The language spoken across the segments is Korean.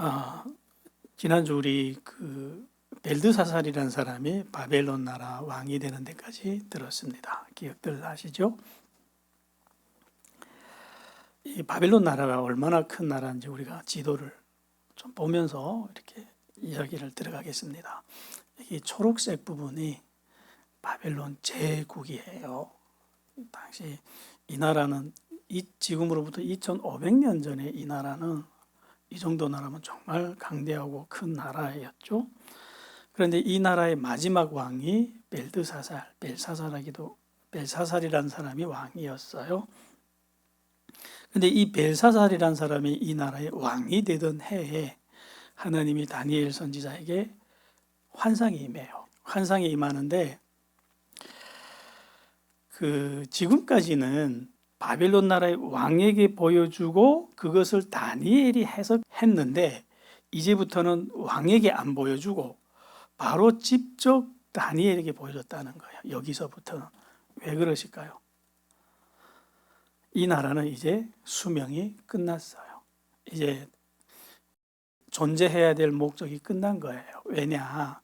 아, 지난주 우리 벨드사살이라는 사람이 바벨론 나라 왕이 되는 데까지 들었습니다. 기억들 하시죠? 이 바벨론 나라가 얼마나 큰 나라인지 우리가 지도를 좀 보면서 이렇게 이야기를 들어가겠습니다. 이 초록색 부분이 바벨론 제국이에요. 당시 이 나라는 지금으로부터 2500년 전에 이 나라는 이 정도 나라면 정말 강대하고 큰 나라였죠. 그런데 이 나라의 마지막 왕이 벨사살이라는 사람이 왕이었어요. 근데 이 벨사살이라는 사람이 이 나라의 왕이 되던 해에 하나님이 다니엘 선지자에게 환상이 임해요. 환상이 임하는데 지금까지는 바벨론 나라의 왕에게 보여주고 그것을 다니엘이 해석했는데 이제부터는 왕에게 안 보여주고 바로 직접 다니엘에게 보여줬다는 거예요. 여기서부터는. 왜 그러실까요? 이 나라는 이제 수명이 끝났어요. 이제 존재해야 될 목적이 끝난 거예요. 왜냐?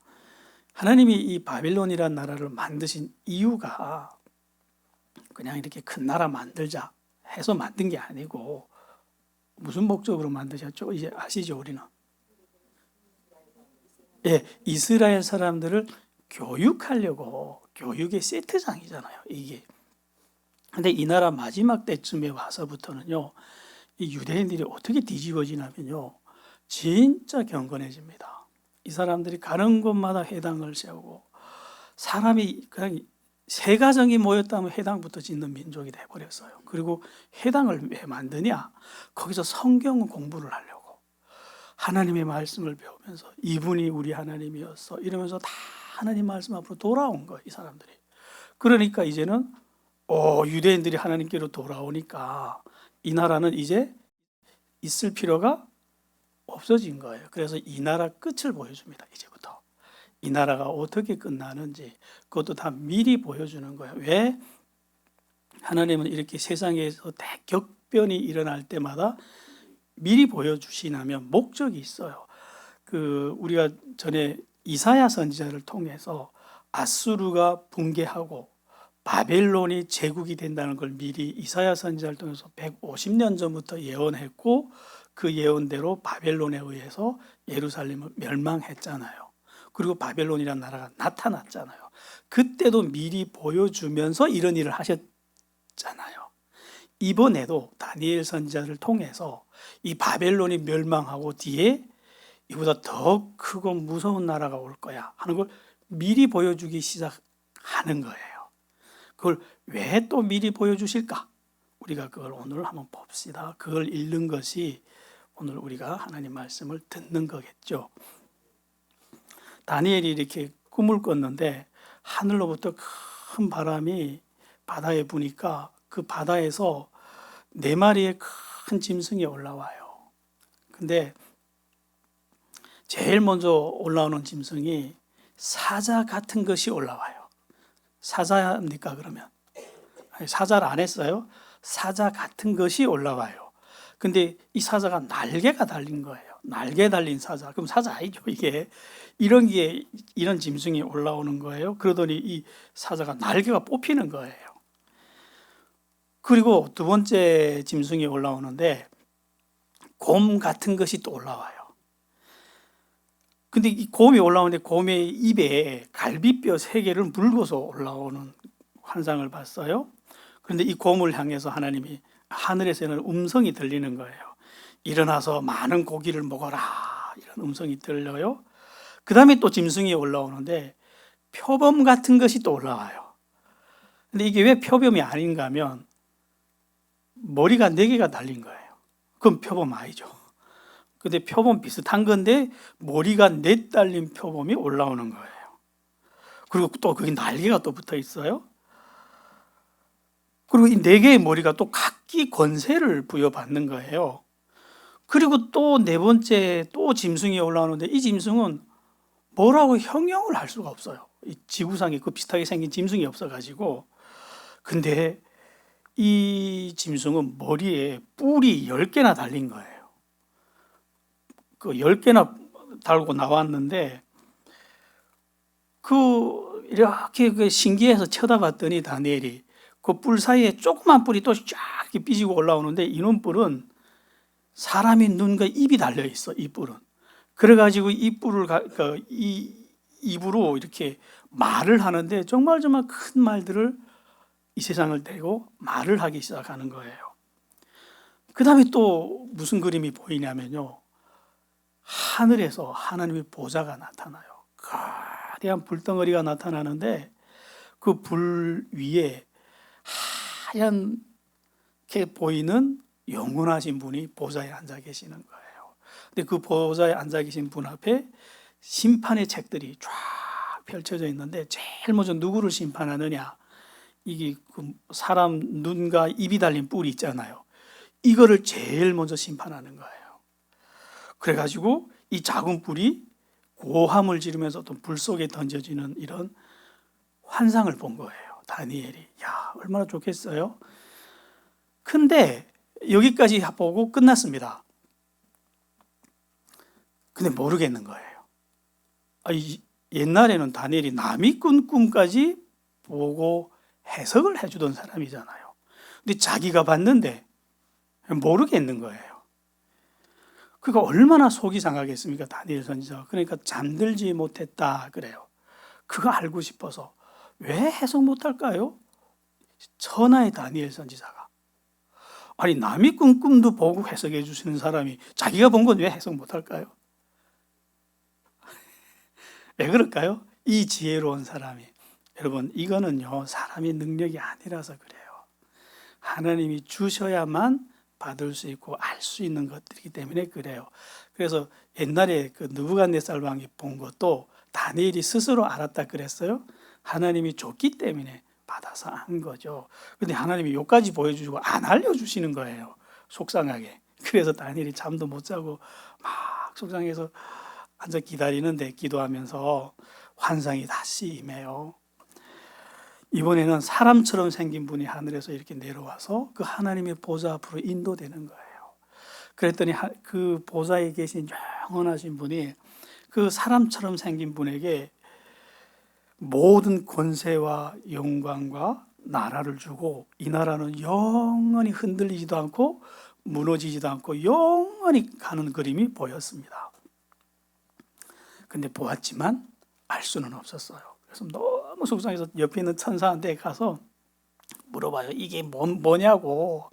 하나님이 이 바빌론이라는 나라를 만드신 이유가 그냥 이렇게 큰 나라 만들자 해서 만든 게 아니고 무슨 목적으로 만드셨죠? 이제 아시죠, 우리는? 예, 이스라엘 사람들을 교육하려고, 교육의 세트장이잖아요, 이게. 근데 이 나라 마지막 때쯤에 와서부터는요, 이 유대인들이 어떻게 뒤집어지냐면요, 진짜 경건해집니다. 이 사람들이 가는 곳마다 회당을 세우고, 사람이 그냥 세 가정이 모였다면 회당부터 짓는 민족이 돼버렸어요. 그리고 회당을 왜 만드냐? 거기서 성경 공부를 하려고. 하나님의 말씀을 배우면서 이분이 우리 하나님이었어. 이러면서 다 하나님 말씀 앞으로 돌아온 거예요, 이 사람들이. 그러니까 이제는 유대인들이 하나님께로 돌아오니까 이 나라는 이제 있을 필요가 없어진 거예요. 그래서 이 나라 끝을 보여줍니다, 이제부터. 이 나라가 어떻게 끝나는지 그것도 다 미리 보여주는 거예요. 왜? 하나님은 이렇게 세상에서 대격변이 일어날 때마다 미리 보여주시냐면 목적이 있어요. 우리가 전에 이사야 선지자를 통해서 아수르가 붕괴하고 바벨론이 제국이 된다는 걸 미리 이사야 선지자를 통해서 150년 전부터 예언했고 그 예언대로 바벨론에 의해서 예루살렘을 멸망했잖아요. 그리고 바벨론이라는 나라가 나타났잖아요. 그때도 미리 보여주면서 이런 일을 하셨잖아요. 이번에도 다니엘 선지자를 통해서 이 바벨론이 멸망하고 뒤에 이보다 더 크고 무서운 나라가 올 거야 하는 걸 미리 보여주기 시작하는 거예요. 그걸 왜 또 미리 보여주실까? 우리가 그걸 오늘 한번 봅시다. 그걸 읽는 것이 오늘 우리가 하나님 말씀을 듣는 거겠죠. 다니엘이 이렇게 꿈을 꿨는데 하늘로부터 큰 바람이 바다에 부니까 그 바다에서 4마리의 큰 짐승이 올라와요. 근데 제일 먼저 올라오는 짐승이 사자 같은 것이 올라와요. 사자입니까, 그러면? 아니, 사자를 안 했어요. 사자 같은 것이 올라와요. 근데 이 사자가 날개가 달린 거예요. 날개 달린 사자. 그럼 사자 아니죠, 이게. 이런 짐승이 올라오는 거예요. 그러더니 이 사자가 날개가 뽑히는 거예요. 그리고 두 번째 짐승이 올라오는데 곰 같은 것이 또 올라와요. 근데 이 곰이 올라오는데 곰의 입에 갈비뼈 3개를 물고서 올라오는 환상을 봤어요. 그런데 이 곰을 향해서 하나님이 하늘에서는 음성이 들리는 거예요. 일어나서 많은 고기를 먹어라, 이런 음성이 들려요. 그 다음에 또 짐승이 올라오는데 표범 같은 것이 또 올라와요. 근데 이게 왜 표범이 아닌가 하면 머리가 4개가 달린 거예요. 그럼 표범 아니죠. 근데 표범 비슷한 건데 머리가 4 달린 표범이 올라오는 거예요. 그리고 또 거기 날개가 또 붙어 있어요. 그리고 이 4개의 머리가 또 각기 권세를 부여받는 거예요. 그리고 또 4번째 또 짐승이 올라오는데 이 짐승은 뭐라고 형용을 할 수가 없어요. 이 지구상에 그 비슷하게 생긴 짐승이 없어가지고. 근데 이 짐승은 머리에 뿔이 10개나 달린 거예요. 그 10개나 달고 나왔는데 이렇게 신기해서 쳐다봤더니 다니엘이 그 뿔 사이에 조그만 뿔이 또 쫙 이렇게 삐지고 올라오는데 이놈 뿔은 사람의 눈과 입이 달려 있어. 이 뿔은. 그래가지고 이 뿔을 이 입으로 이렇게 말을 하는데 정말 큰 말들을 이 세상을 대고 말을 하기 시작하는 거예요. 그 다음에 또 무슨 그림이 보이냐면요, 하늘에서 하나님의 보좌가 나타나요. 거대한 불덩어리가 나타나는데 그 불 위에 하얗게 보이는 영원하신 분이 보좌에 앉아 계시는 거예요. 근데 그 보좌에 앉아 계신 분 앞에 심판의 책들이 쫙 펼쳐져 있는데 제일 먼저 누구를 심판하느냐, 이게 그 사람 눈과 입이 달린 뿔이 있잖아요. 이거를 제일 먼저 심판하는 거예요. 그래가지고 이 작은 뿔이 고함을 지르면서 어떤 불 속에 던져지는 이런 환상을 본 거예요. 다니엘이. 야, 얼마나 좋겠어요. 근데 여기까지 보고 끝났습니다. 근데 모르겠는 거예요. 옛날에는 다니엘이 남이 꾼 꿈까지 보고 해석을 해주던 사람이잖아요. 근데 자기가 봤는데 모르겠는 거예요. 그러니까 얼마나 속이 상하겠습니까, 다니엘 선지자가. 그러니까 잠들지 못했다 그래요. 그거 알고 싶어서. 왜 해석 못할까요? 천하의 다니엘 선지자가. 아니, 남이 꾼 꿈도 보고 해석해 주시는 사람이 자기가 본 건 왜 해석 못할까요? 왜 그럴까요? 이 지혜로운 사람이. 여러분, 이거는요, 사람의 능력이 아니라서 그래요. 하나님이 주셔야만 받을 수 있고 알 수 있는 것들이기 때문에 그래요. 그래서 옛날에 그 느부갓네살 왕이 본 것도 다니엘이 스스로 알았다 그랬어요. 하나님이 줬기 때문에 받아서 안 거죠. 근데 하나님이 요까지 보여주시고 안 알려주시는 거예요. 속상하게. 그래서 다니엘이 잠도 못 자고 막 속상해서 앉아 기다리는데, 기도하면서 환상이 다시 임해요. 이번에는 사람처럼 생긴 분이 하늘에서 이렇게 내려와서 그 하나님의 보좌 앞으로 인도되는 거예요. 그랬더니 그 보좌에 계신 영원하신 분이 그 사람처럼 생긴 분에게 모든 권세와 영광과 나라를 주고, 이 나라는 영원히 흔들리지도 않고 무너지지도 않고 영원히 가는 그림이 보였습니다. 근데 보았지만 알 수는 없었어요. 그래서 너무 속상해서 옆에 있는 천사한테 가서 물어봐요. 이게 뭐냐고.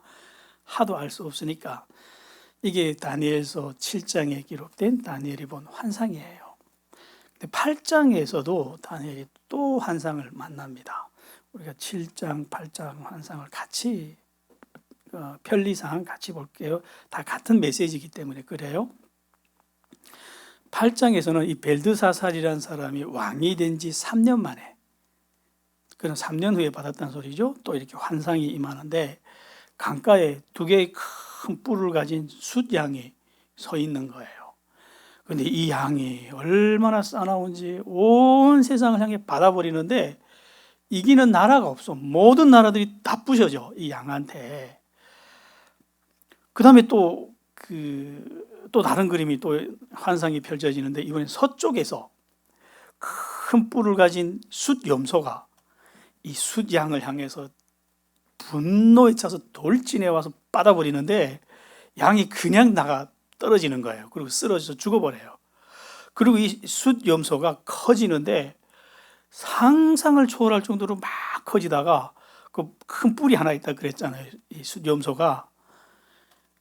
하도 알 수 없으니까. 이게 다니엘서 7장에 기록된 다니엘이 본 환상이에요. 근데 8장에서도 다니엘이 또 환상을 만납니다. 우리가 7장, 8장 환상을 같이 편리상 같이 볼게요. 다 같은 메시지이기 때문에 그래요. 8장에서는 이 벨드사살이라는 사람이 왕이 된 지 3년 만에, 그는 3년 후에 받았다는 소리죠. 또 이렇게 환상이 임하는데 강가에 2개의 큰 뿔을 가진 숫양이 서 있는 거예요. 그런데 이 양이 얼마나 싸나운지 온 세상을 향해 받아버리는데 이기는 나라가 없어. 모든 나라들이 다 부셔져, 이 양한테. 그 다음에 또 다른 그림이 또 환상이 펼쳐지는데, 이번엔 서쪽에서 큰 뿔을 가진 숫염소가 이 숫양을 향해서 분노에 차서 돌진해 와서 받아버리는데 양이 그냥 나가 떨어지는 거예요. 그리고 쓰러져서 죽어버려요. 그리고 이 숫염소가 커지는데 상상을 초월할 정도로 막 커지다가 그 큰 뿔이 하나 있다 그랬잖아요. 이 숫염소가.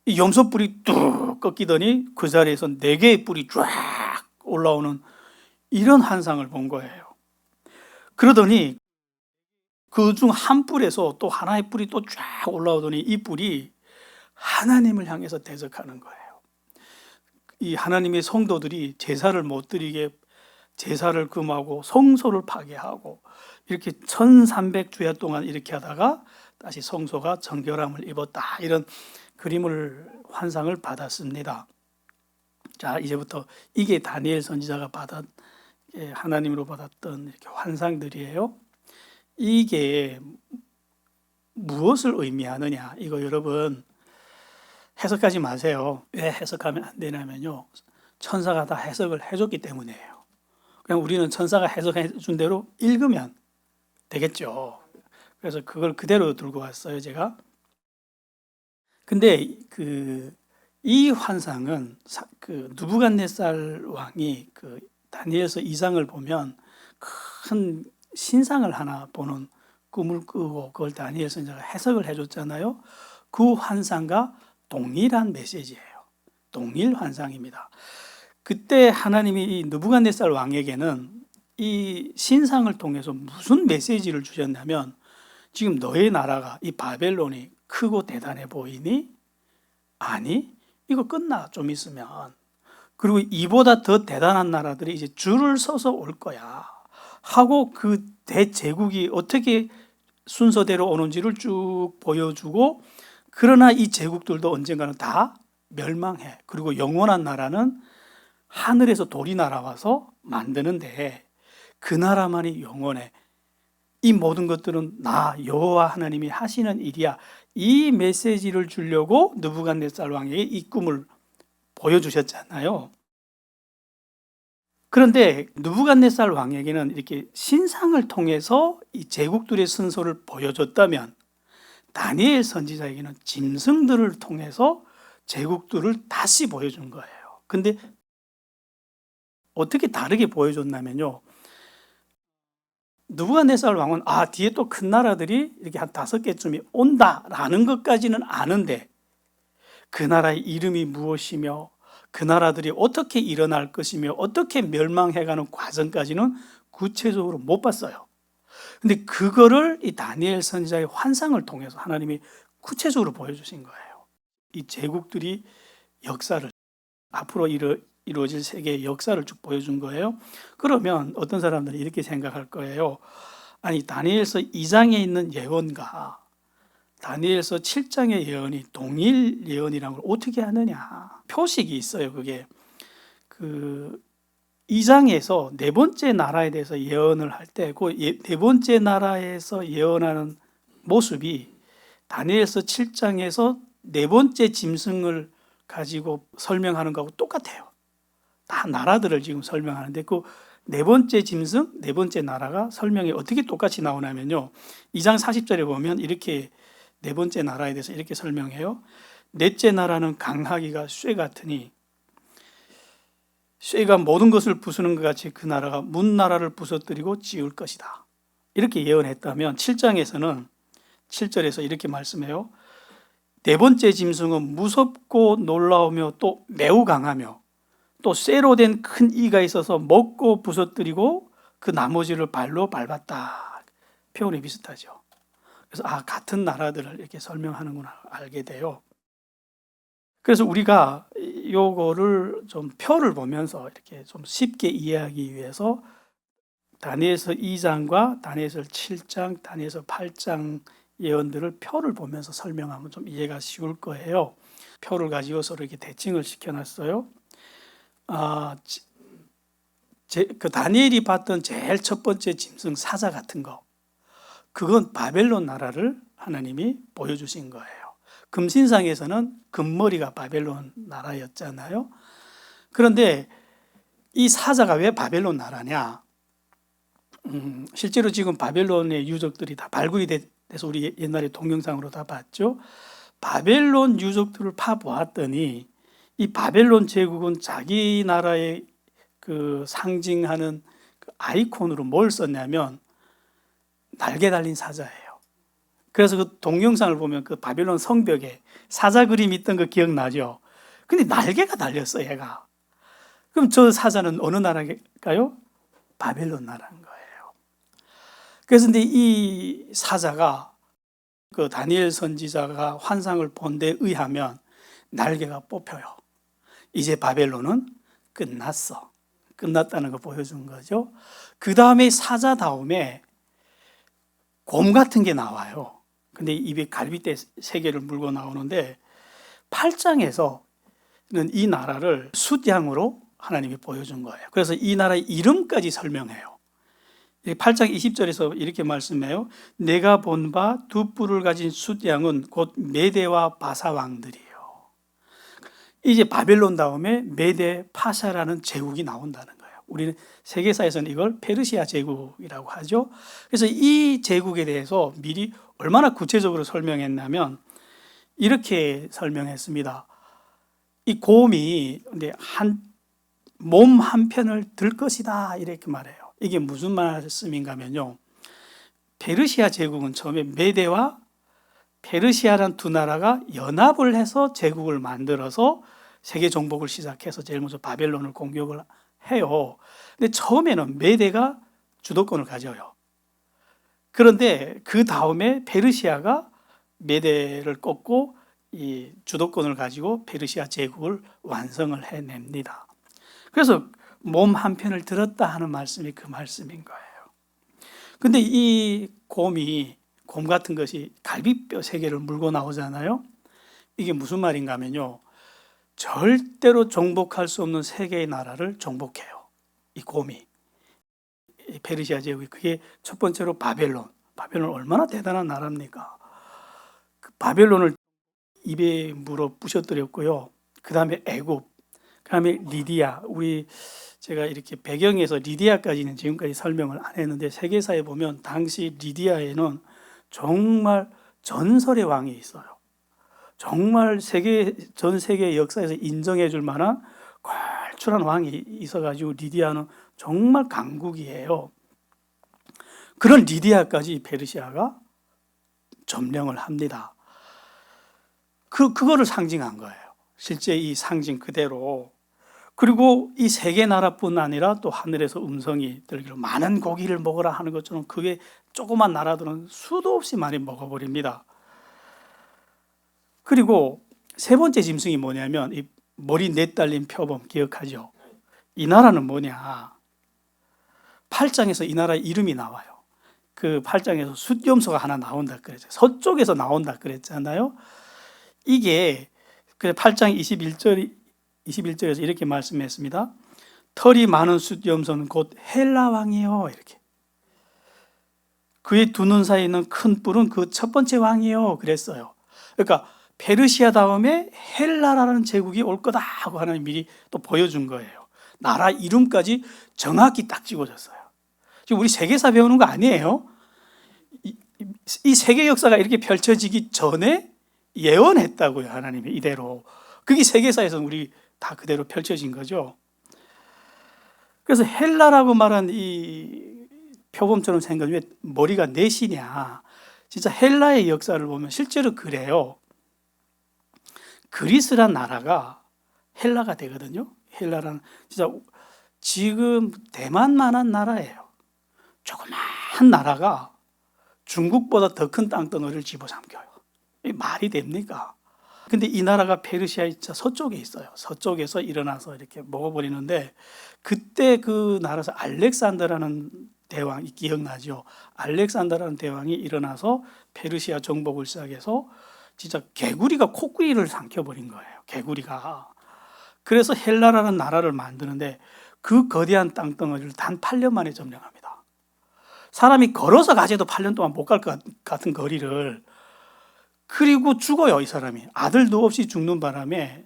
이 염소 뿔이 뚝 꺾이더니 그 자리에서 4개의 뿔이 쫙 올라오는 이런 환상을 본 거예요. 그러더니 그 중 한 뿔에서 또 하나의 뿔이 또 쫙 올라오더니 이 뿔이 하나님을 향해서 대적하는 거예요. 이 하나님의 성도들이 제사를 못 드리게 제사를 금하고 성소를 파괴하고 이렇게 1300주야 동안 이렇게 하다가 다시 성소가 정결함을 입었다, 이런 그림을 환상을 받았습니다. 자, 이제부터 이게 다니엘 선지자가 하나님으로 받았던 이렇게 환상들이에요. 이게 무엇을 의미하느냐, 이거 여러분 해석하지 마세요. 왜 해석하면 안 되냐면요, 천사가 다 해석을 해줬기 때문이에요. 그냥 우리는 천사가 해석해 준 대로 읽으면 되겠죠. 그래서 그걸 그대로 들고 왔어요, 제가. 근데 이 환상은 느부갓네살 왕이 다니엘서 2장을 보면 큰 신상을 하나 보는 꿈을 꾸고 그걸 다니엘 선지자가 해석을 해줬잖아요. 그 환상과 동일한 메시지예요. 동일 환상입니다. 그때 하나님이 이 느부갓네살 왕에게는 이 신상을 통해서 무슨 메시지를 주셨냐면, 지금 너의 나라가, 이 바벨론이 크고 대단해 보이니? 아니, 이거 끝나, 좀 있으면. 그리고 이보다 더 대단한 나라들이 이제 줄을 서서 올 거야 하고 그 대제국이 어떻게 순서대로 오는지를 쭉 보여주고, 그러나 이 제국들도 언젠가는 다 멸망해. 그리고 영원한 나라는 하늘에서 돌이 날아와서 만드는데 그 나라만이 영원해. 이 모든 것들은 나 여호와 하나님이 하시는 일이야. 이 메시지를 주려고 느부갓네살 왕에게 이 꿈을 보여주셨잖아요. 그런데 느부갓네살 왕에게는 이렇게 신상을 통해서 이 제국들의 순서를 보여줬다면, 다니엘 선지자에게는 짐승들을 통해서 제국들을 다시 보여준 거예요. 근데 어떻게 다르게 보여줬냐면요, 느부갓네살 왕은 뒤에 또 큰 나라들이 이렇게 한 5개쯤이 온다라는 것까지는 아는데, 그 나라의 이름이 무엇이며 그 나라들이 어떻게 일어날 것이며 어떻게 멸망해가는 과정까지는 구체적으로 못 봤어요. 근데 그거를 이 다니엘 선지자의 환상을 통해서 하나님이 구체적으로 보여주신 거예요. 이 제국들이 역사를, 앞으로 이루어질 세계의 역사를 쭉 보여준 거예요. 그러면 어떤 사람들이 이렇게 생각할 거예요. 아니, 다니엘서 2장에 있는 예언과 다니엘서 7장의 예언이 동일 예언이라는 걸 어떻게 하느냐. 표식이 있어요. 그게 2장에서 네 번째 나라에 대해서 예언을 할 때 그 네 번째 나라에서 예언하는 모습이 다니엘서 7장에서 네 번째 짐승을 가지고 설명하는 거하고 똑같아요. 다 나라들을 지금 설명하는데 그 네 번째 짐승, 네 번째 나라가 설명이 어떻게 똑같이 나오냐면요, 2장 40절에 보면 이렇게 네 번째 나라에 대해서 이렇게 설명해요. 넷째 나라는 강하기가 쇠 같으니 쇠가 모든 것을 부수는 것 같이 그 나라가 문 나라를 부서뜨리고 지을 것이다. 이렇게 예언했다면 7장에서는 7절에서 이렇게 말씀해요. 네 번째 짐승은 무섭고 놀라우며 또 매우 강하며 또 쇠로 된 큰 이가 있어서 먹고 부서뜨리고 그 나머지를 발로 밟았다. 표현이 비슷하죠. 그래서 같은 나라들을 이렇게 설명하는구나 알게 돼요. 그래서 우리가 요거를 좀 표를 보면서 이렇게 좀 쉽게 이해하기 위해서 다니엘서 2장과 다니엘서 7장, 다니엘서 8장 예언들을 표를 보면서 설명하면 좀 이해가 쉬울 거예요. 표를 가지고 서로 이렇게 대칭을 시켜놨어요. 다니엘이 봤던 제일 첫 번째 짐승 사자 같은 거, 그건 바벨론 나라를 하나님이 보여주신 거예요. 금신상에서는 금머리가 바벨론 나라였잖아요. 그런데 이 사자가 왜 바벨론 나라냐? 실제로 지금 바벨론의 유적들이 다 발굴이 돼서 우리 옛날에 동영상으로 다 봤죠. 바벨론 유적들을 파보았더니 이 바벨론 제국은 자기 나라의 상징하는 아이콘으로 뭘 썼냐면 날개 달린 사자예요. 그래서 그 동영상을 보면 그 바벨론 성벽에 사자 그림 있던 거 기억나죠? 근데 날개가 달렸어, 얘가. 그럼 저 사자는 어느 나라일까요? 바벨론 나라인 거예요. 그래서 근데 이 사자가 그 다니엘 선지자가 환상을 본 데 의하면 날개가 뽑혀요. 이제 바벨론은 끝났어. 끝났다는 거 보여준 거죠. 그 다음에 사자 다음에 곰 같은 게 나와요. 근데 입에 갈빗대 3개를 물고 나오는데 8장에서는 이 나라를 숫양으로 하나님이 보여준 거예요. 그래서 이 나라의 이름까지 설명해요. 8장 20절에서 이렇게 말씀해요. 내가 본 바 두 뿔을 가진 숫양은 곧 메대와 바사 왕들이에요. 이제 바벨론 다음에 메데 파샤라는 제국이 나온다는 거예요. 우리는 세계사에서는 이걸 페르시아 제국이라고 하죠. 그래서 이 제국에 대해서 미리 얼마나 구체적으로 설명했냐면 이렇게 설명했습니다. 이 곰이 몸 한편을 들 것이다 이렇게 말해요. 이게 무슨 말씀인가 하면요, 페르시아 제국은 처음에 메데와 페르시아라는 두 나라가 연합을 해서 제국을 만들어서 세계 정복을 시작해서 제일 먼저 바벨론을 공격을 해요. 근데 처음에는 메데가 주도권을 가져요. 그런데 그 다음에 페르시아가 메데를 꺾고 이 주도권을 가지고 페르시아 제국을 완성을 해냅니다. 그래서 몸 한편을 들었다 하는 말씀이 그 말씀인 거예요. 근데 이 곰 같은 것이 갈비뼈 3개를 물고 나오잖아요. 이게 무슨 말인가 하면요, 절대로 정복할 수 없는 3개의 나라를 정복해요. 이 곰이, 이 페르시아 제국이. 그게 첫 번째로 바벨론 얼마나 대단한 나라입니까? 그 바벨론을 입에 물어 부셔뜨렸고요. 그 다음에 애굽, 그 다음에 리디아. 제가 이렇게 배경에서 리디아까지는 지금까지 설명을 안 했는데, 세계사에 보면 당시 리디아에는 정말 전설의 왕이 있어요. 정말 전 세계 역사에서 인정해 줄 만한 걸출한 왕이 있어가지고 리디아는 정말 강국이에요. 그런 리디아까지 페르시아가 점령을 합니다. 그거를 상징한 거예요. 실제 이 상징 그대로. 그리고 이 3개 나라뿐 아니라 또 하늘에서 음성이 들기로 많은 고기를 먹으라 하는 것처럼 그게 조그만 나라들은 수도 없이 많이 먹어버립니다. 그리고 세 번째 짐승이 뭐냐면 이 머리 넷달린 표범 기억하죠? 이 나라는 뭐냐? 8장에서 이 나라 이름이 나와요. 그 8장에서 숫염소가 하나 나온다 그랬죠. 서쪽에서 나온다 그랬잖아요. 이게 그 8장 21절에서 이렇게 말씀했습니다. 털이 많은 숫염소는 곧 헬라 왕이요. 이렇게. 그의 두 눈 사이에 있는 큰 뿔은 그 첫 번째 왕이요. 그랬어요. 그러니까 페르시아 다음에 헬라라는 제국이 올 거다 하고 하나님 미리 또 보여준 거예요. 나라 이름까지 정확히 딱 찍어줬어요. 지금 우리 세계사 배우는 거 아니에요. 이 세계 역사가 이렇게 펼쳐지기 전에 예언했다고요. 하나님이 이대로. 그게 세계사에서는 우리 다 그대로 펼쳐진 거죠. 그래서 헬라라고 말한 이 표범처럼 생긴 왜 머리가 넷이냐. 진짜 헬라의 역사를 보면 실제로 그래요. 그리스란 나라가 헬라가 되거든요. 헬라라는 진짜 지금 대만만한 나라예요. 조그마한 나라가 중국보다 더 큰 땅덩어리를 집어삼켜요. 이게 말이 됩니까? 근데 이 나라가 페르시아의 서쪽에 있어요. 서쪽에서 일어나서 이렇게 먹어버리는데, 그때 그 나라에서 알렉산더라는 대왕이 기억나죠? 알렉산더라는 대왕이 일어나서 페르시아 정복을 시작해서 진짜 개구리가 코끼리를 삼켜버린 거예요. 개구리가. 그래서 헬라라는 나라를 만드는데 그 거대한 땅덩어리를 단 8년 만에 점령합니다. 사람이 걸어서 가재도 8년 동안 못 갈 것 같은 거리를. 그리고 죽어요, 이 사람이. 아들도 없이 죽는 바람에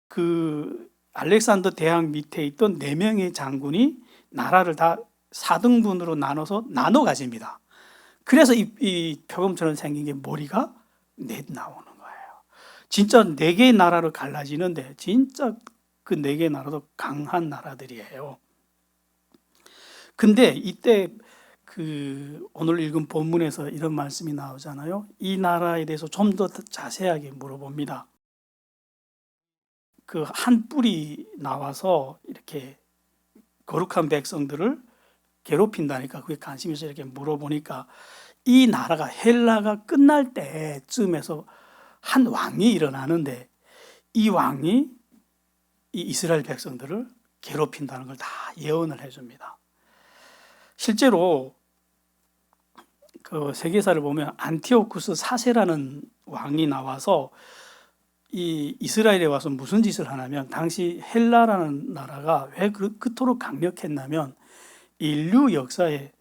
그 알렉산더 대왕 밑에 있던 4명의 장군이 나라를 다 4등분으로 나눠 가집니다. 그래서 이 표범처럼 생긴 게 머리가 넷 나오는 거예요. 진짜 4개의 나라로 갈라지는데 진짜 그 4개의 나라도 강한 나라들이에요. 근데 이때 오늘 읽은 본문에서 이런 말씀이 나오잖아요. 이 나라에 대해서 좀 더 자세하게 물어봅니다. 그 한 뿔이 나와서 이렇게 거룩한 백성들을 괴롭힌다니까 그게 관심에서 이렇게 물어보니까 이 나라가 헬라가 끝날 때쯤에서 한 왕이 일어나는데 이 왕이 이 이스라엘 백성들을 괴롭힌다는 걸 다 예언을 해줍니다. 실제로 그 세계사를 보면 안티오쿠스 4세라는 왕이 나와서 이 이스라엘에 와서 무슨 짓을 하냐면, 당시 헬라라는 나라가 왜 그토록 강력했냐면 인류 역사에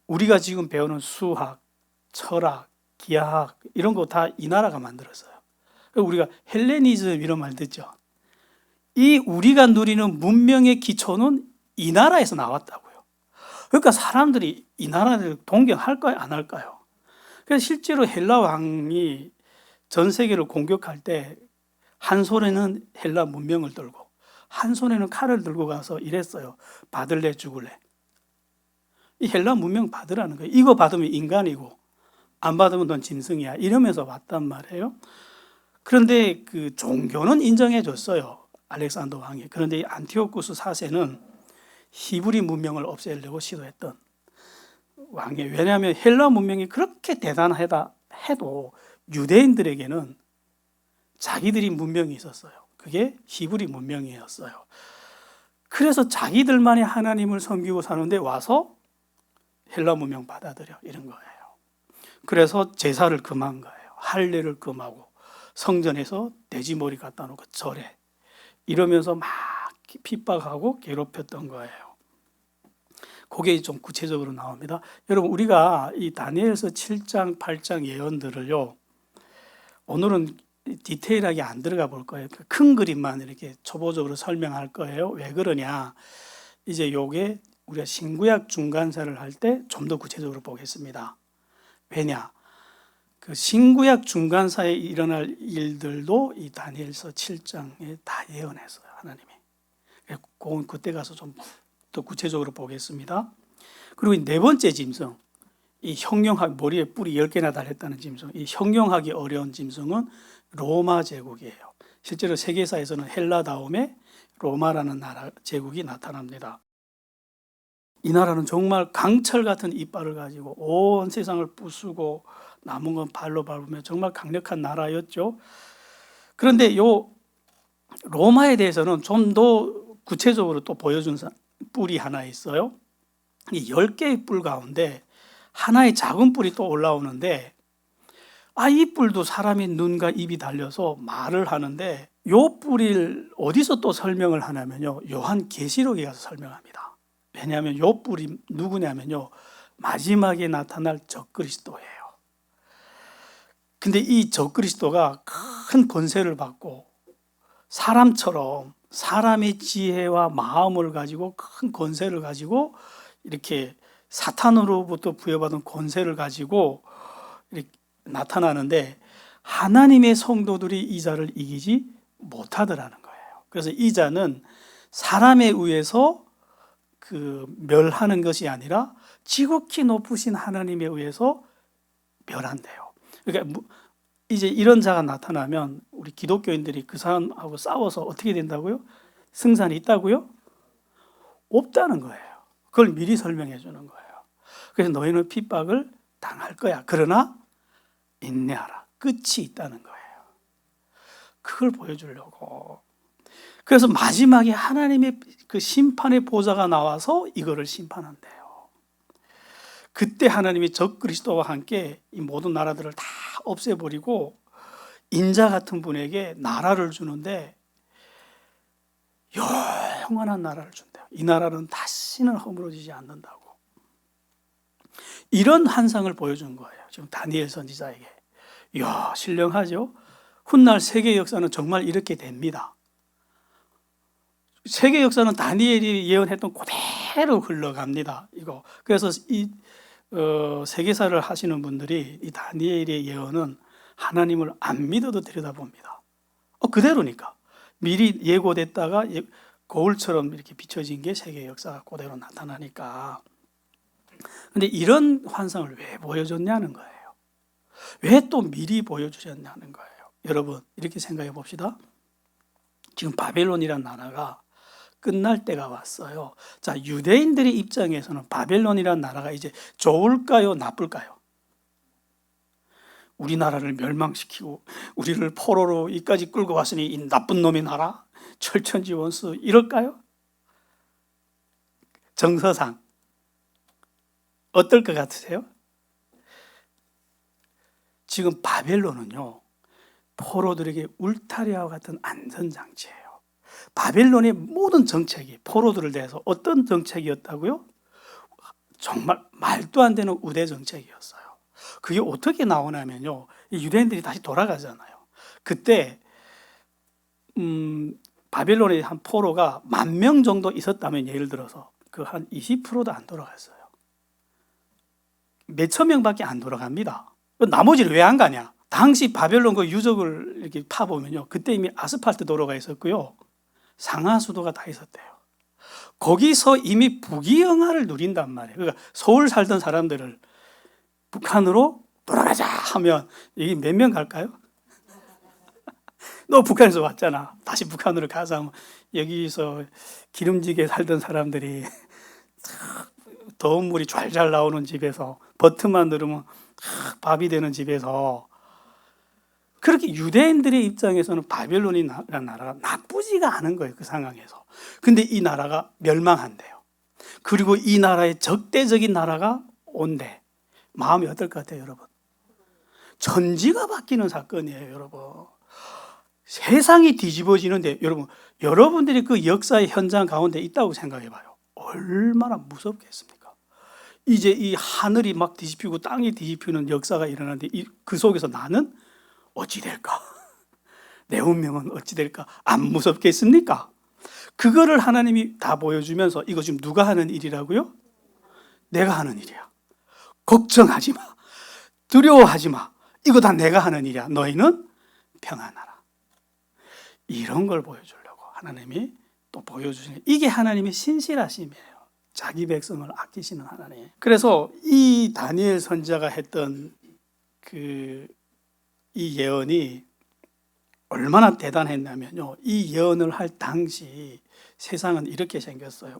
우리가 지금 배우는 수학, 철학, 기하학 이런 거 다 이 나라가 만들었어요. 우리가 헬레니즘 이런 말 듣죠. 이 우리가 누리는 문명의 기초는 이 나라에서 나왔다고요. 그러니까 사람들이 이 나라를 동경할까요? 안 할까요? 그래서 실제로 헬라 왕이 전 세계를 공격할 때 한 손에는 헬라 문명을 들고 한 손에는 칼을 들고 가서 이랬어요. 받을래 죽을래. 이 헬라 문명 받으라는 거예요. 이거 받으면 인간이고 안 받으면 넌 짐승이야. 이러면서 왔단 말이에요. 그런데 그 종교는 인정해 줬어요. 알렉산더 왕이. 그런데 이 안티오쿠스 4세는 히브리 문명을 없애려고 시도했던 왕이에요. 왜냐하면 헬라 문명이 그렇게 대단하다 해도 유대인들에게는 자기들이 문명이 있었어요. 그게 히브리 문명이었어요. 그래서 자기들만의 하나님을 섬기고 사는데 와서 헬라 문명 받아들여 이런 거예요. 그래서 제사를 금한 거예요. 할례를 금하고 성전에서 돼지머리 갖다 놓고 절해 이러면서 막 핍박하고 괴롭혔던 거예요. 그게 좀 구체적으로 나옵니다. 여러분 우리가 이 다니엘서 7장 8장 예언들을요 오늘은 디테일하게 안 들어가 볼 거예요. 큰 그림만 이렇게 초보적으로 설명할 거예요. 왜 그러냐? 이제 요게 우리가 신구약 중간사를 할 때 좀 더 구체적으로 보겠습니다. 왜냐? 그 신구약 중간사에 일어날 일들도 이 다니엘서 7장에 다 예언했어요. 하나님이. 그건 그때 가서 좀 더 구체적으로 보겠습니다. 그리고 네 번째 짐승, 이 형용하기, 머리에 뿔이 10개나 달렸다는 짐승, 이 형용하기 어려운 짐승은 로마 제국이에요. 실제로 세계사에서는 헬라 다음에 로마라는 나라 제국이 나타납니다. 이 나라는 정말 강철 같은 이빨을 가지고 온 세상을 부수고 남은 건 발로 밟으며 정말 강력한 나라였죠. 그런데 요 로마에 대해서는 좀 더 구체적으로 또 보여준 뿔이 하나 있어요. 이 10개의 뿔 가운데 하나의 작은 뿔이 또 올라오는데 이 뿔도 사람의 눈과 입이 달려서 말을 하는데 요 뿔을 어디서 또 설명을 하냐면요. 요한 계시록에 가서 설명합니다. 왜냐하면 요 뿔이 누구냐면요. 마지막에 나타날 적그리스도예요. 근데 이 적그리스도가 큰 권세를 받고 사람처럼 사람의 지혜와 마음을 가지고 큰 권세를 가지고 이렇게 사탄으로부터 부여받은 권세를 가지고 이렇게 나타나는데 하나님의 성도들이 이 자를 이기지 못하더라는 거예요. 그래서 이 자는 사람에 의해서 그 멸하는 것이 아니라 지극히 높으신 하나님에 의해서 멸한대요. 그러니까 이제 이런 자가 나타나면 우리 기독교인들이 그 사람하고 싸워서 어떻게 된다고요? 승산이 있다고요? 없다는 거예요. 그걸 미리 설명해 주는 거예요. 그래서 너희는 핍박을 당할 거야. 그러나 인내하라. 끝이 있다는 거예요. 그걸 보여주려고. 그래서 마지막에 하나님의 그 심판의 보좌가 나와서 이거를 심판한대요. 그때 하나님이 적그리스도와 함께 이 모든 나라들을 다 없애버리고 인자 같은 분에게 나라를 주는데 영원한 나라를 준대요. 이 나라는 다시는 허물어지지 않는다고. 이런 환상을 보여준 거예요. 지금 다니엘 선지자에게. 이야, 신령하죠? 훗날 세계 역사는 정말 이렇게 됩니다. 세계 역사는 다니엘이 예언했던 그대로 흘러갑니다. 이거. 그래서 이 세계사를 하시는 분들이 이 다니엘의 예언은 하나님을 안 믿어도 들여다봅니다. 그대로니까. 미리 예고됐다가 거울처럼 이렇게 비춰진 게 세계 역사가 그대로 나타나니까. 근데 이런 환상을 왜 보여줬냐는 거예요. 왜 또 미리 보여주셨냐는 거예요. 여러분, 이렇게 생각해 봅시다. 지금 바벨론이라는 나라가 끝날 때가 왔어요. 자, 유대인들의 입장에서는 바벨론이라는 나라가 이제 좋을까요? 나쁠까요? 우리나라를 멸망시키고 우리를 포로로 이까지 끌고 왔으니 이 나쁜 놈의 나라, 철천지 원수 이럴까요? 정서상 어떨 것 같으세요? 지금 바벨론은요, 포로들에게 울타리와 같은 안전장치예요. 바벨론의 모든 정책이 포로들을 대해서 어떤 정책이었다고요? 정말 말도 안 되는 우대 정책이었어요. 그게 어떻게 나오냐면요, 유대인들이 다시 돌아가잖아요. 그때 바벨론의 한 포로가 10,000명 정도 있었다면 예를 들어서 그 한 20%도 안 돌아갔어요. 몇천 명밖에 안 돌아갑니다. 나머지를 왜 안 가냐? 당시 바벨론 그 유적을 이렇게 파보면요, 그때 이미 아스팔트 도로가 있었고요, 상하수도가 다 있었대요. 거기서 이미 부귀영화를 누린단 말이에요. 그러니까 서울 살던 사람들을 북한으로 돌아가자 하면 이게 몇 명 갈까요? 너 북한에서 왔잖아, 다시 북한으로 가자 하면 여기서 기름지게 살던 사람들이 더운 물이 좔좔 나오는 집에서 버튼만 누르면 밥이 되는 집에서, 그렇게 유대인들의 입장에서는 바벨론이라는 나라가 나쁘지가 않은 거예요, 그 상황에서. 근데 이 나라가 멸망한대요. 그리고 이 나라의 적대적인 나라가 온대. 마음이 어떨 것 같아요, 여러분? 천지가 바뀌는 사건이에요, 여러분. 세상이 뒤집어지는데, 여러분들이 그 역사의 현장 가운데 있다고 생각해 봐요. 얼마나 무섭겠습니까? 이제 이 하늘이 막 뒤집히고 땅이 뒤집히는 역사가 일어나는데 그 속에서 나는 어찌 될까? 내 운명은 어찌 될까? 안 무섭겠습니까? 그거를 하나님이 다 보여주면서 이거 지금 누가 하는 일이라고요? 내가 하는 일이야. 걱정하지 마. 두려워하지 마. 이거 다 내가 하는 일이야. 너희는 평안하라. 이런 걸 보여주려고 하나님이 또 보여주시는, 이게 하나님의 신실하심이에요. 자기 백성을 아끼시는 하나님. 그래서 이 다니엘 선지자가 했던 이 예언이 얼마나 대단했냐면요, 이 예언을 할 당시 세상은 이렇게 생겼어요.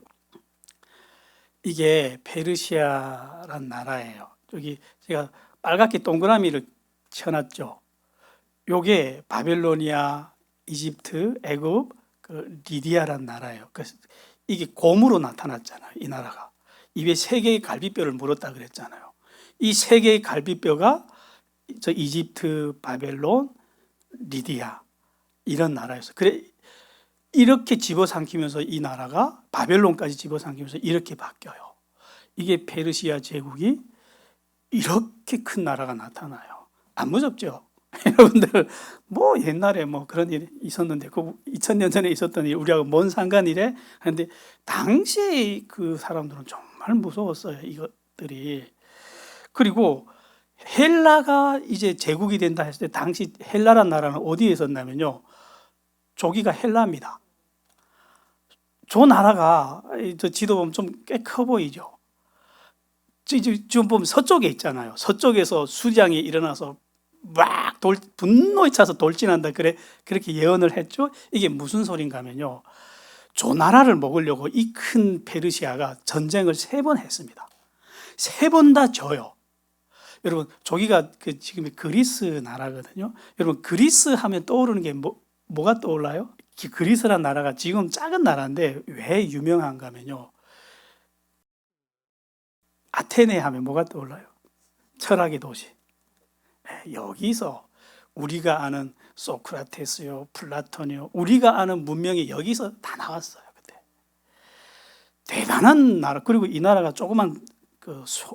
이게 페르시아란 나라예요. 여기 제가 빨갛게 동그라미를 쳐놨죠. 요게 바벨로니아, 이집트, 애굽, 리디아란 나라예요. 그래서 이게 곰으로 나타났잖아요, 이 나라가. 입에 3개의 갈비뼈를 물었다 그랬잖아요. 이 3개의 갈비뼈가 저 이집트, 바벨론, 리디아 이런 나라였어요. 그래, 이렇게 집어삼키면서 이 나라가 바벨론까지 집어삼키면서 이렇게 바뀌어요. 이게 페르시아 제국이 이렇게 큰 나라가 나타나요. 안 무섭죠? 여러분들 뭐 옛날에 뭐 그런 일이 있었는데 그 2000년 전에 있었던 일 우리하고 뭔 상관이래? 그런데 당시 그 사람들은 정말 무서웠어요, 이것들이. 그리고 헬라가 이제 제국이 된다 했을 때 당시 헬라란 나라는 어디에 있었냐면요, 저기가 헬라입니다. 저 나라가 저 지도 보면 좀 꽤 커 보이죠. 지금 보면 서쪽에 있잖아요. 서쪽에서 수장이 일어나서 막 분노에 차서 돌진한다, 그렇게 예언을 했죠. 이게 무슨 소린가 하면요, 저 나라를 먹으려고 이 큰 페르시아가 전쟁을 3번 했습니다. 3번 다 져요. 여러분, 저기가 지금 그리스 나라거든요. 여러분, 그리스 하면 떠오르는 게 뭐가 떠올라요? 그리스란 나라가 지금 작은 나라인데 왜 유명한가 하면요, 아테네 하면 뭐가 떠올라요? 철학의 도시. 여기서 우리가 아는 소크라테스요, 플라톤이요, 우리가 아는 문명이 여기서 다 나왔어요, 그때. 대단한 나라. 그리고 이 나라가 조그만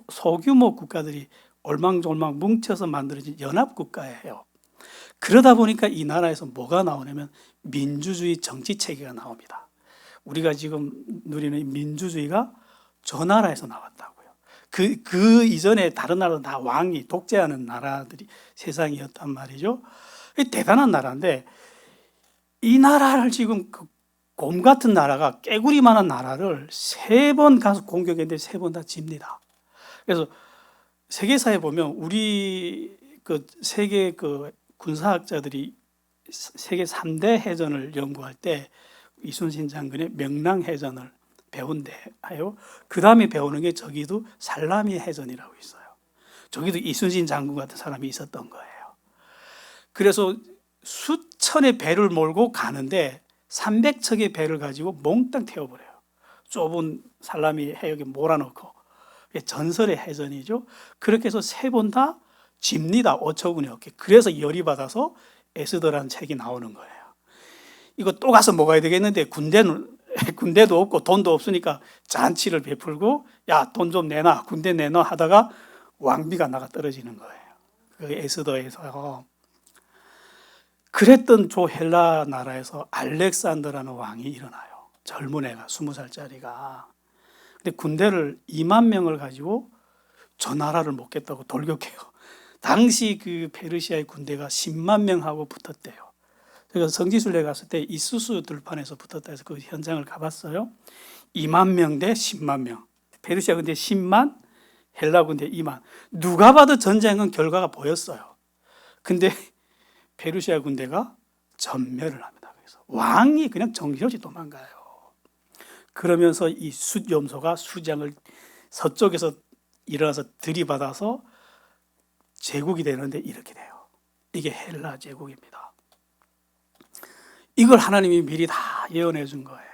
소규모 국가들이 얼망졸망 뭉쳐서 만들어진 연합국가예요. 그러다 보니까 이 나라에서 뭐가 나오냐면 민주주의 정치 체계가 나옵니다. 우리가 지금 누리는 민주주의가 저 나라에서 나왔다고요. 그 이전에 다른 나라는 다 왕이 독재하는 나라들이 세상이었단 말이죠. 대단한 나라인데 이 나라를 지금 곰 같은 나라가, 깨구리만한 나라를 3번 가서 공격했는데 3번 다 집니다. 그래서 세계사에 보면 우리 세계 군사학자들이 세계 3대 해전을 연구할 때 이순신 장군의 명랑해전을 배운대요. 그 다음에 배우는 게 저기도 살라미 해전이라고 있어요. 저기도 이순신 장군 같은 사람이 있었던 거예요. 그래서 수천의 배를 몰고 가는데 300척의 배를 가지고 몽땅 태워버려요. 좁은 살라미 해역에 몰아넣고. 전설의 해전이죠. 그렇게 해서 3번 다 집니다, 어처구니 없게. 그래서 열이 받아서 에스더라는 책이 나오는 거예요. 이거 또 가서 먹어야 되겠는데 군대도 없고 돈도 없으니까 잔치를 베풀고, 야, 돈 좀 내놔, 군대 내놔 하다가 왕비가 나가 떨어지는 거예요, 그 에스더에서. 그랬던 저 헬라 나라에서 알렉산더라는 왕이 일어나요. 젊은 애가 20살짜리가. 근데 군대를 2만 명을 가지고 저 나라를 먹겠다고 돌격해요. 당시 그 페르시아의 군대가 10만 명하고 붙었대요. 제가 성지순례 갔을 때 이수수 들판에서 붙었다 해서 그 현장을 가봤어요. 2만 명 대 10만 명. 페르시아 군대 10만, 헬라 군대 2만. 누가 봐도 전쟁은 결과가 보였어요. 근데 페르시아 군대가 전멸을 합니다. 그래서 왕이 그냥 정신없이 도망가요. 그러면서 이 숫염소가 수장을 서쪽에서 일어나서 들이받아서 제국이 되는데 이렇게 돼요. 이게 헬라 제국입니다. 이걸 하나님이 미리 다 예언해 준 거예요.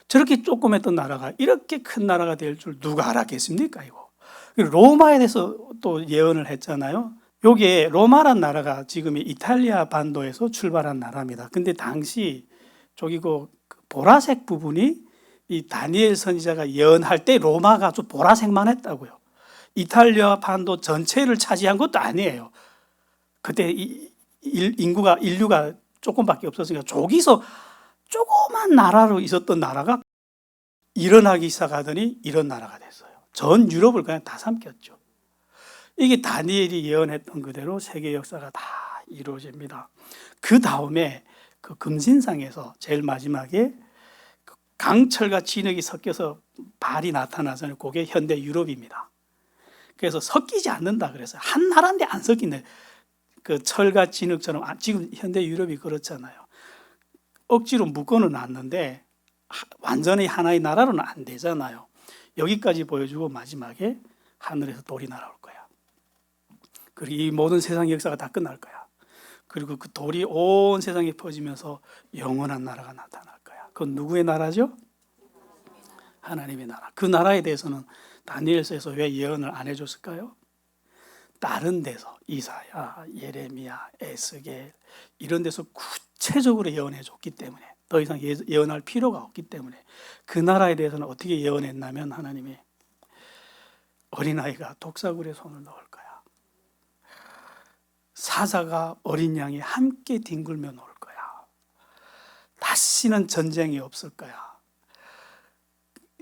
저렇게 조그맸던 나라가 이렇게 큰 나라가 될 줄 누가 알았겠습니까? 이거 로마에 대해서 또 예언을 했잖아요. 요게 로마란 나라가 지금 이탈리아 반도에서 출발한 나라입니다. 근데 당시 저기 그 보라색 부분이 이 다니엘 선지자가 예언할 때 로마가 좀 보라색만 했다고요. 이탈리아 반도 전체를 차지한 것도 아니에요. 그때 인류가 조금밖에 없었으니까 저기서 조그만 나라로 있었던 나라가 일어나기 시작하더니 이런 나라가 됐어요. 전 유럽을 그냥 다 삼켰죠. 이게 다니엘이 예언했던 그대로 세계 역사가 다 이루어집니다. 그 다음에 그 금신상에서 제일 마지막에 강철과 진흙이 섞여서 발이 나타나잖아요. 그게 현대 유럽입니다. 그래서 섞이지 않는다 그래서 한 나라인데 안 섞이네. 그 철과 진흙처럼 지금 현대 유럽이 그렇잖아요. 억지로 묶어는 놨는데 완전히 하나의 나라로는 안 되잖아요. 여기까지 보여주고 마지막에 하늘에서 돌이 날아올 거야. 그리고 이 모든 세상 역사가 다 끝날 거야. 그리고 그 돌이 온 세상에 퍼지면서 영원한 나라가 나타날 거야. 그건 누구의 나라죠? 하나님의 나라. 그 나라에 대해서는 다니엘서에서 왜 예언을 안 해줬을까요? 다른 데서 이사야, 예레미야, 에스겔 이런 데서 구체적으로 예언해 줬기 때문에 더 이상 예언할 필요가 없기 때문에 그 나라에 대해서는 어떻게 예언했냐면 하나님이 어린아이가 독사굴에 손을 넣을 거야. 사자가 어린 양이 함께 뒹굴며 놀 거야. 다시는 전쟁이 없을 거야.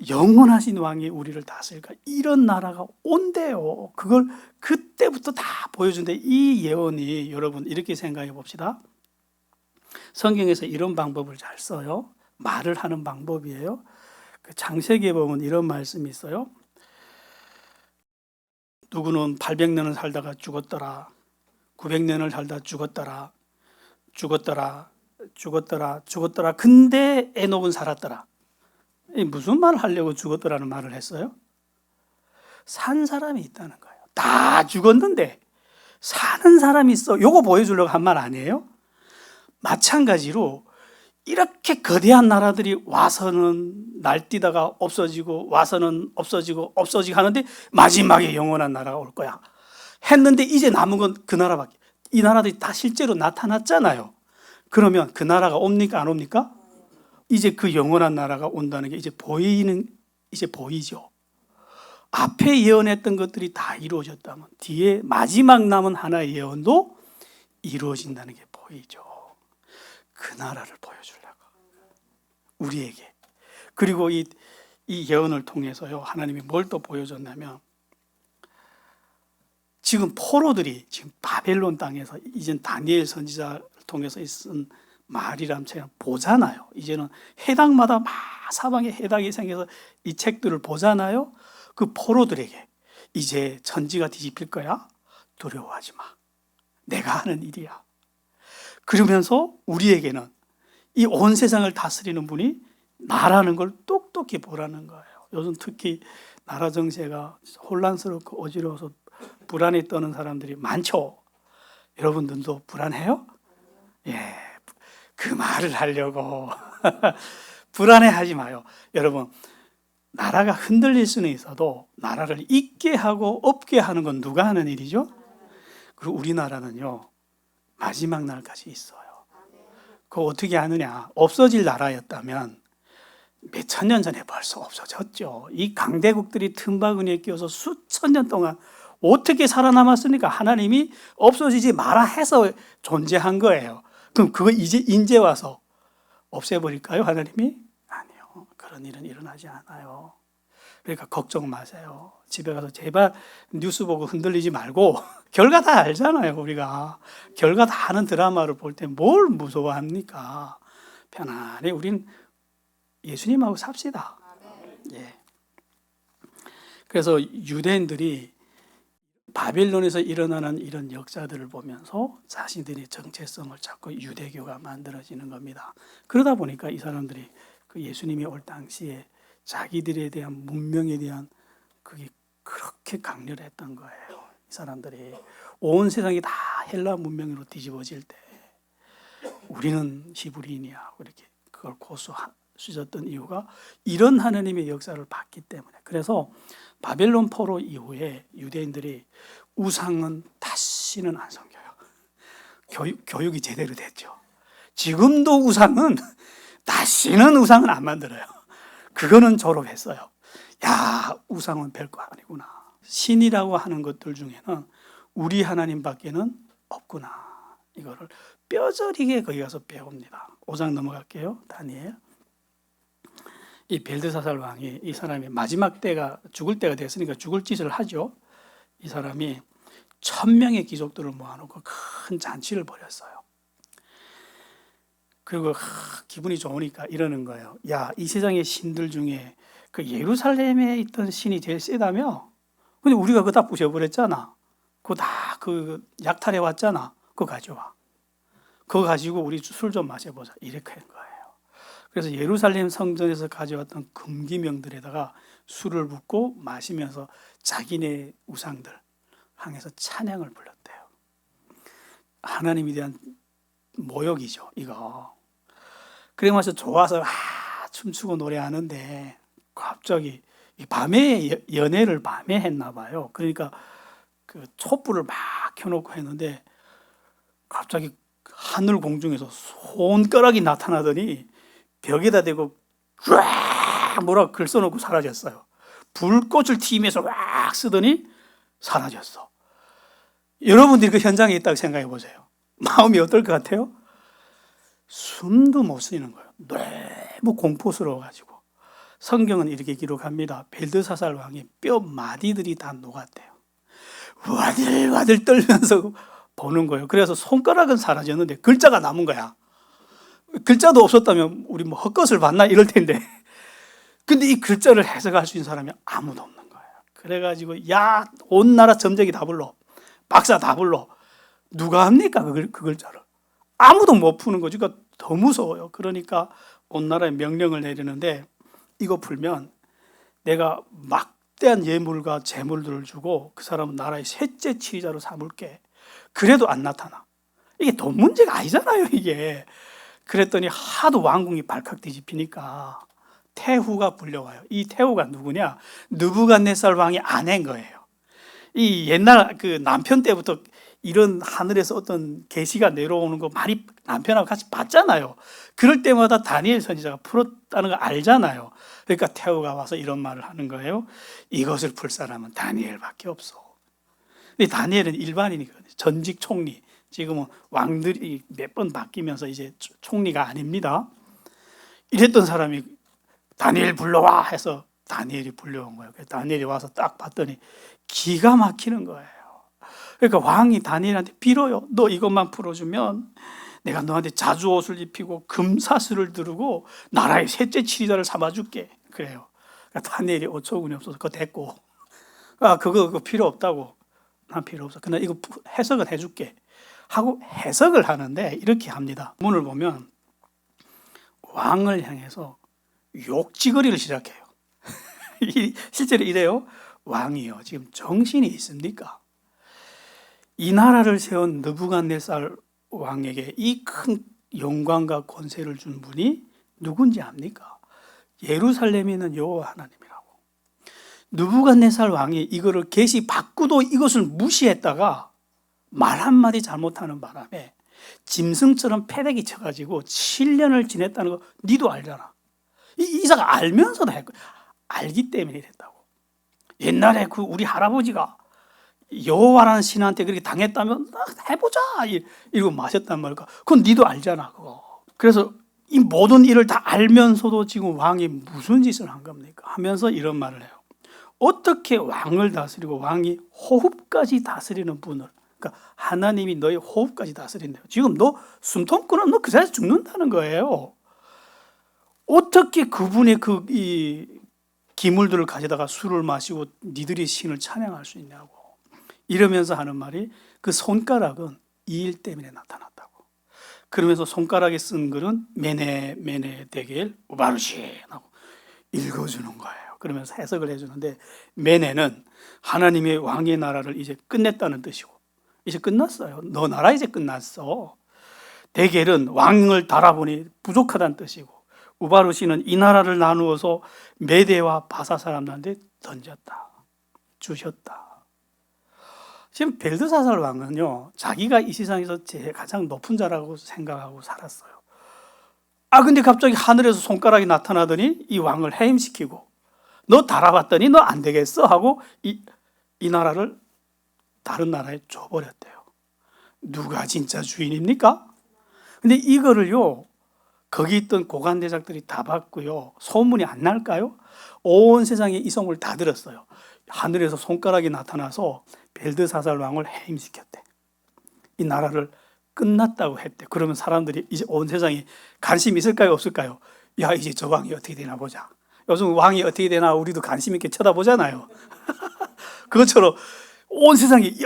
영원하신 왕이 우리를 다스릴 거야. 이런 나라가 온대요. 그걸 그때부터 다 보여준대. 이 예언이 여러분 이렇게 생각해 봅시다. 성경에서 이런 방법을 잘 써요. 말을 하는 방법이에요. 그 창세기에 보면 이런 말씀이 있어요. 누구는 800년을 살다가 죽었더라. 900년을 살다 죽었더라. 죽었더라. 근데 에녹은 살았더라. 무슨 말을 하려고 죽었더라는 말을 했어요? 산 사람이 있다는 거예요. 다 죽었는데 사는 사람이 있어. 요거 보여주려고 한 말 아니에요? 마찬가지로 이렇게 거대한 나라들이 와서는 날뛰다가 없어지고 와서는 없어지고 하는데 마지막에 영원한 나라가 올 거야 했는데 이제 남은 건 그 나라밖에. 이 나라들이 다 실제로 나타났잖아요. 그러면 그 나라가 옵니까 안 옵니까? 이제 그 영원한 나라가 온다는 게 이제 보이죠. 앞에 예언했던 것들이 다 이루어졌다면 뒤에 마지막 남은 하나의 예언도 이루어진다는 게 보이죠. 그 나라를 보여주려고 우리에게. 그리고 이 예언을 통해서요 하나님이 뭘 또 보여줬냐면 지금 포로들이 지금 바벨론 땅에서 이젠 다니엘 선지자를 통해서 쓴 말이란 책을 보잖아요. 이제는 해당마다 막 사방에 해당이 생겨서 이 책들을 보잖아요. 그 포로들에게 이제 천지가 뒤집힐 거야. 두려워하지 마. 내가 하는 일이야. 그러면서 우리에게는 이 온 세상을 다스리는 분이 나라는 걸 똑똑히 보라는 거예요. 요즘 특히 나라 정세가 혼란스럽고 어지러워서 불안에 떠는 사람들이 많죠. 여러분들도 불안해요? 예. 그 말을 하려고 불안해하지 마요. 여러분, 나라가 흔들릴 수는 있어도 나라를 있게 하고 없게 하는 건 누가 하는 일이죠? 그리고 우리나라는요 마지막 날까지 있어요. 그거 어떻게 하느냐? 없어질 나라였다면 몇천 년 전에 벌써 없어졌죠. 이 강대국들이 틈바구니에 끼어서 수천 년 동안 어떻게 살아남았습니까? 하나님이 없어지지 마라 해서 존재한 거예요. 그럼 그거 이제 와서 없애버릴까요, 하나님이? 아니요. 그런 일은 일어나지 않아요. 그러니까 걱정 마세요. 집에 가서 제발 뉴스 보고 흔들리지 말고 결과 다 알잖아요. 우리가 결과 다 아는 드라마를 볼 때 뭘 무서워합니까? 편안히 우린 예수님하고 삽시다. 예. 그래서 유대인들이 바빌론에서 일어나는 이런 역사들을 보면서 자신들의 정체성을 찾고 유대교가 만들어지는 겁니다. 그러다 보니까 이 사람들이 그 예수님이 올 당시에 자기들에 대한 문명에 대한 그게 그렇게 강렬했던 거예요. 이 사람들이 온 세상이 다 헬라 문명으로 뒤집어질 때 우리는 히브리인이야 이렇게 그걸 고수하셨던 이유가 이런 하나님의 역사를 봤기 때문에. 그래서 바벨론 포로 이후에 유대인들이 우상은 다시는 안 섬겨요. 교육이 제대로 됐죠. 지금도 우상은 다시는 우상은 안 만들어요. 그거는 졸업했어요. 야, 우상은 별거 아니구나. 신이라고 하는 것들 중에는 우리 하나님밖에는 없구나. 이거를 뼈저리게 거기 가서 배웁니다. 5장 넘어갈게요. 다니엘. 이 벨드사살 왕이 이 사람이 마지막 때가 죽을 때가 됐으니까 죽을 짓을 하죠. 이 사람이 1000명의 귀족들을 모아놓고 큰 잔치를 벌였어요. 그리고 기분이 좋으니까 이러는 거예요. 야, 이 세상의 신들 중에 그 예루살렘에 있던 신이 제일 세다며? 근데 우리가 그거 다 부셔버렸잖아. 그거 다 그 약탈해 왔잖아. 그거 가져와. 그거 가지고 우리 술 좀 마셔보자. 이렇게 한 거예요. 그래서 예루살렘 성전에서 가져왔던 금기명들에다가 술을 붓고 마시면서 자기네 우상들 향해서 찬양을 불렀대요. 하나님에 대한 모욕이죠, 이거. 그러면서 좋아서 춤추고 노래하는데 갑자기 밤에 연애를 밤에 했나 봐요. 그러니까 그 촛불을 막 켜놓고 했는데 갑자기 하늘 공중에서 손가락이 나타나더니 벽에다 대고 쫙 뭐라 글 써놓고 사라졌어요. 불꽃을 튀면서 막 쓰더니 사라졌어. 여러분들이 그 현장에 있다고 생각해 보세요. 마음이 어떨 것 같아요? 숨도 못 쉬는 거예요. 너무 공포스러워가지고. 성경은 이렇게 기록합니다. 벨드사살 왕의 뼈 마디들이 다 녹았대요. 와들와들 떨면서 보는 거예요. 그래서 손가락은 사라졌는데 글자가 남은 거야. 글자도 없었다면 우리 뭐 헛것을 봤나 이럴 텐데. 근데 이 글자를 해석할 수 있는 사람이 아무도 없는 거예요. 그래가지고 야, 온 나라 점쟁이 다 불러. 박사 다 불러. 누가 합니까? 그 글자를. 아무도 못 푸는 거죠. 그러니까 더 무서워요. 그러니까 온 나라에 명령을 내리는데 이거 풀면 내가 막대한 예물과 재물들을 주고 그 사람은 나라의 셋째 치리자로 삼을게. 그래도 안 나타나. 이게 돈 문제가 아니잖아요, 이게. 그랬더니 하도 왕궁이 발칵 뒤집히니까 태후가 불려와요. 이 태후가 누구냐? 느부갓네살 왕의 아내인 거예요. 이 옛날 그 남편 때부터 이런 하늘에서 어떤 계시가 내려오는 거 많이 남편하고 같이 봤잖아요. 그럴 때마다 다니엘 선지자가 풀었다는 거 알잖아요. 그러니까 태후가 와서 이런 말을 하는 거예요. 이것을 풀 사람은 다니엘밖에 없어. 근데 다니엘은 일반인이거든요. 전직 총리. 지금은 왕들이 몇 번 바뀌면서 이제 총리가 아닙니다. 이랬던 사람이 다니엘 불러와 해서 다니엘이 불려온 거예요. 그래서 다니엘이 와서 딱 봤더니 기가 막히는 거예요. 그러니까 왕이 다니엘한테 빌어요. 너 이것만 풀어주면 내가 너한테 자주 옷을 입히고 금사슬을 두르고 나라의 셋째 치리자를 삼아줄게. 그래요. 그러니까 다니엘이 어처구니 없어서 그거 됐고, 그거 필요 없다고. 난 필요 없어. 그냥 이거 해석을 해줄게. 하고 해석을 하는데 이렇게 합니다. 문을 보면 왕을 향해서 욕지거리를 시작해요. 실제로 이래요. 왕이요, 지금 정신이 있습니까? 이 나라를 세운 느부갓네살 왕에게 이 큰 영광과 권세를 준 분이 누군지 압니까? 예루살렘에 있는 여호와 하나님이라고. 느부갓네살 왕이 이거를 계시 받고도 이것을 무시했다가 말 한마디 잘못하는 바람에 짐승처럼 패대기 쳐가지고 7년을 지냈다는 거 니도 알잖아. 이사가 알면서도 했고, 알기 때문에 됐다고. 옛날에 그 우리 할아버지가 여호와라는 신한테 그렇게 당했다면 해보자 이러고 마셨단 말이야. 그건 니도 알잖아 그거. 그래서 이 모든 일을 다 알면서도 지금 왕이 무슨 짓을 한 겁니까? 하면서 이런 말을 해요. 어떻게 왕을 다스리고 왕이 호흡까지 다스리는 분을, 그러니까 하나님이 너의 호흡까지 다스린대요. 지금 너 숨통 끊으면 너 그 자리에서 죽는다는 거예요. 어떻게 그분의 이 기물들을 가져다가 술을 마시고 니들이 신을 찬양할 수 있냐고 이러면서 하는 말이, 그 손가락은 이 일 때문에 나타났다고. 그러면서 손가락에 쓴 글은 메네 메네 데겔 우바르시 하고 읽어주는 거예요. 그러면서 해석을 해주는데, 메네는 하나님의 왕의 나라를 이제 끝냈다는 뜻이고, 이제 끝났어요. 너 나라 이제 끝났어. 데겔은 왕을 달아보니 부족하다는 뜻이고, 우바르시는 이 나라를 나누어서 메대와 바사 사람들한테 던졌다, 주셨다. 지금 벨드사살 왕은요, 자기가 이 세상에서 가장 높은 자라고 생각하고 살았어요. 근데 갑자기 하늘에서 손가락이 나타나더니 이 왕을 해임시키고, 너 달아봤더니 너 안 되겠어 하고 이 나라를 다른 나라에 줘버렸대요. 누가 진짜 주인입니까? 근데 이거를요, 거기 있던 고관대작들이 다 봤고요, 소문이 안 날까요? 온 세상에 이 소문을 다 들었어요. 하늘에서 손가락이 나타나서 벨드사살 왕을 해임시켰대. 이 나라를 끝났다고 했대. 그러면 사람들이 이제 온 세상에 관심 있을까요, 없을까요? 야, 이제 저 왕이 어떻게 되나 보자. 요즘 왕이 어떻게 되나 우리도 관심 있게 쳐다보잖아요. 그것처럼 온 세상이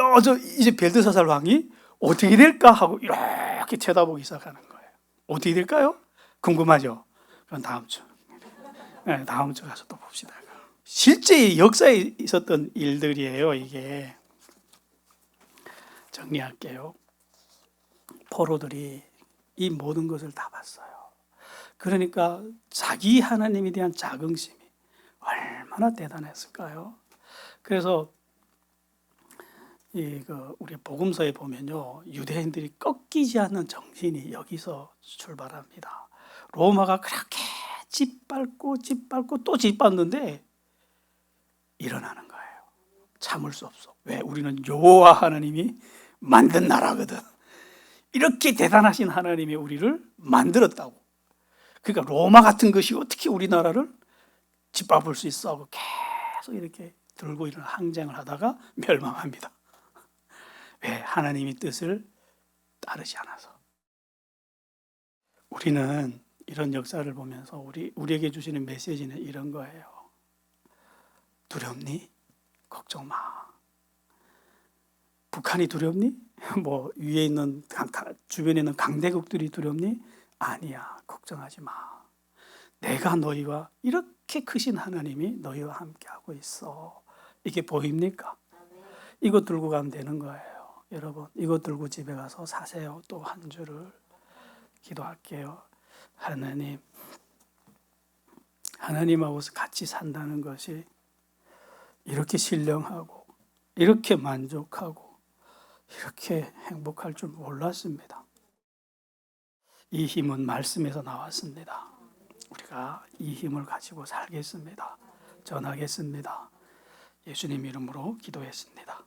이제 벨드사살 왕이 어떻게 될까 하고 이렇게 쳐다보기 시작하는 거예요. 어떻게 될까요? 궁금하죠? 그럼 다음 주. 네, 다음 주 가서 또 봅시다. 실제 역사에 있었던 일들이에요, 이게. 정리할게요. 포로들이 이 모든 것을 다 봤어요. 그러니까 자기 하나님에 대한 자긍심이 얼마나 대단했을까요? 그래서 우리 복음서에 보면요, 유대인들이 꺾이지 않는 정신이 여기서 출발합니다. 로마가 그렇게 짓밟고 또 짓밟는데 일어나는 거예요. 참을 수 없어. 왜? 우리는 여호와 하나님이 만든 나라거든. 이렇게 대단하신 하나님이 우리를 만들었다고. 그러니까 로마 같은 것이 어떻게 우리나라를 짓밟을 수 있어 하고 계속 이렇게 들고 이런 항쟁을 하다가 멸망합니다. 왜? 하나님의 뜻을 따르지 않아서. 우리는 이런 역사를 보면서 우리에게 주시는 메시지는 이런 거예요. 두렵니? 걱정 마. 북한이 두렵니? 위에 있는 주변에 있는 강대국들이 두렵니? 아니야, 걱정하지 마. 내가 너희와 이렇게 크신 하나님이 너희와 함께하고 있어. 이게 보입니까? 이거 들고 가면 되는 거예요. 여러분, 이거 들고 집에 가서 사세요. 또 한 주를. 기도할게요. 하나님하고 같이 산다는 것이 이렇게 신령하고 이렇게 만족하고 이렇게 행복할 줄 몰랐습니다. 이 힘은 말씀에서 나왔습니다. 우리가 이 힘을 가지고 살겠습니다. 전하겠습니다. 예수님 이름으로 기도했습니다.